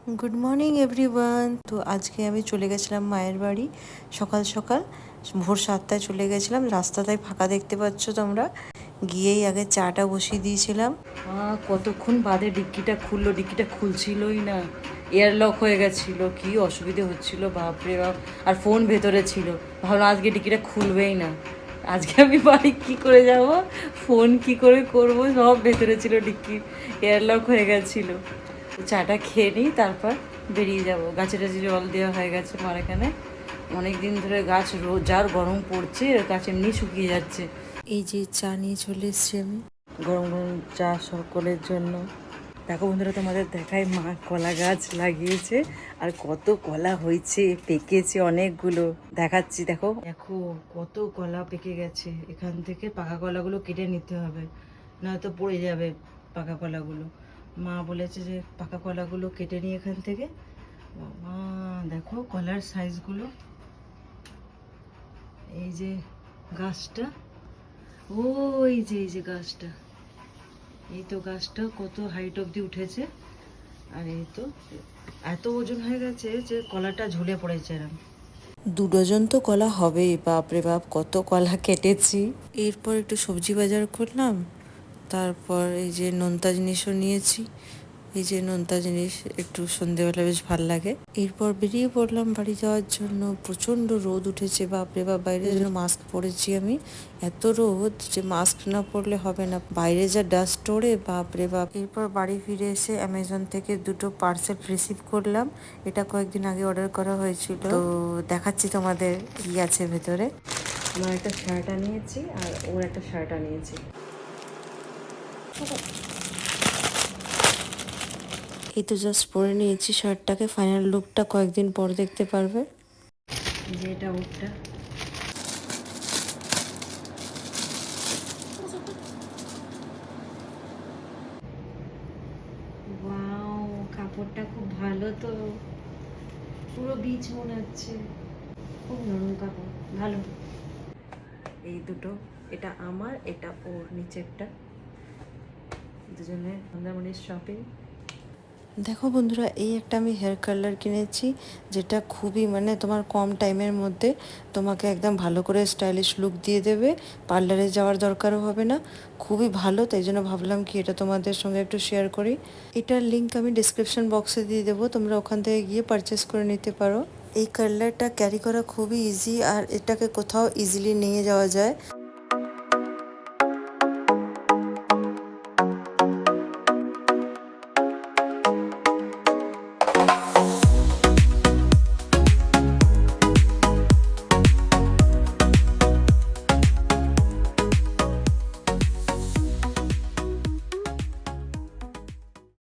Good morning everyone. তো আজকে আমি চলে গেছিলাম মায়ের বাড়ি সকাল সকাল। ভোর 7টায় চলে গেছিলাম, রাস্তাটাই ফাঁকা দেখতে পাচ্ছ তোমরা। গিয়েই আগে চাটা বসিয়ে দিয়েছিলাম। কতক্ষণ বাদে ডিক্কিটা খুললো, ডিক্কিটা খুলছিলই না, এয়ারলক হয়ে গেছিলো, কি অসুবিধে হচ্ছিল বাপরে বাপ। আর ফোন ভেতরে ছিল, ভাবলাম আজকে ডিক্কিটা খুলবেই না, আজকে আমি বাড়ি কী করে যাব, ফোন কি করে করব, সব ভেতরে ছিল, ডিক্কি এয়ারলক হয়ে গেছিলো। চাটা খেয়ে নিই, তারপর বেরিয়ে যাব। গাছে টাছে জল দেওয়া হয়ে গেছে মার এখানে, অনেক দিন ধরে গাছ যার গরম পড়ছে, গাছ এমনি শুকিয়ে যাচ্ছে। এই যে চা নিয়ে চলে এসছি আমি, গরম গরম চা সকলের জন্য। দেখো বন্ধুরা, তোমাদের দেখায়, মা কলা গাছ লাগিয়েছে, আর কত কলা হয়েছে, পেকেছে অনেকগুলো, দেখাচ্ছি। দেখো দেখো কত কলা পেকে গেছে। এখান থেকে পাকা কলাগুলো কেটে নিতে হবে, নয়তো পড়ে যাবে পাকা কলাগুলো। মা বলেছে যে পাকা কলাগুলো কেটে নিই এখান থেকে। মা দেখো কলার সাইজগুলো, এই যে গাছটা, ওই যে এই যে গাছটা, এই তো গাছটা কত হাইট অবধি উঠেছে। আর এই তো এত ওজন হয়ে গেছে যে কলাটা ঝুলে পড়েছে এরম। 2 ডজন তো কলা হবেই, বাপরে বাপ কত কলা কেটেছি। এরপর একটু সবজি বাজার করলাম, তারপর এই যে নোনতা জিনিসও নিয়েছি। এই যে নোনতা জিনিস একটু সন্ধেবেলা বেশ ভাল লাগে। এরপর বেরিয়ে পড়লাম বাড়ি যাওয়ার জন্য। প্রচণ্ড রোদ উঠেছে, বাপরে বাপ। বাইরে যেন মাস্ক পরেছি আমি, এত রোদ যে মাস্ক না পরলে হবে না, বাইরে যা ডাস্ট ওড়ে, বাপরে বাপ। এরপর বাড়ি ফিরে এসে অ্যামাজন থেকে 2টো পার্সেল রিসিভ করলাম। এটা কয়েকদিন আগে অর্ডার করা হয়েছিল, তো দেখাচ্ছি তোমাদের কি আছে ভেতরে। আমার একটা শার্ট আনিয়েছি, আর ওর একটা শার্ট আনিয়েছি। এই তো জাস্ট পরে নিয়েছি শার্টটাকে, ফাইনাল লুকটা কয়েকদিন পর দেখতে পারবে। যে এটা ওটা, ওয়াও, কাপড়টা খুব ভালো, তো পুরো বিচ মনে হচ্ছে, খুব নরম কাপড়, ভালো। এই দুটো, এটা আমার, এটা ওর, নিচেরটা। দুজনের মন্দারমণির শপিং। দেখো বন্ধুরা, এই একটা আমি হেয়ার কালার কিনেছি, যেটা খুবই মানে তোমার কম টাইমের মধ্যে তোমাকে একদম ভালো করে স্টাইলিশ লুক দিয়ে দেবে, পার্লারে যাওয়ার দরকারও হবে না, খুবই ভালো। তাই জন্য ভাবলাম কি এটা তোমাদের সঙ্গে একটু শেয়ার করি। এটার লিঙ্ক আমি ডিসক্রিপশন বক্সে দিয়ে দেবো, তোমরা ওখান থেকে গিয়ে পারচেস করে নিতে পারো। এই কালারটা ক্যারি করা খুবই ইজি, আর এটাকে কোথাও ইজিলি নিয়ে যাওয়া যায়।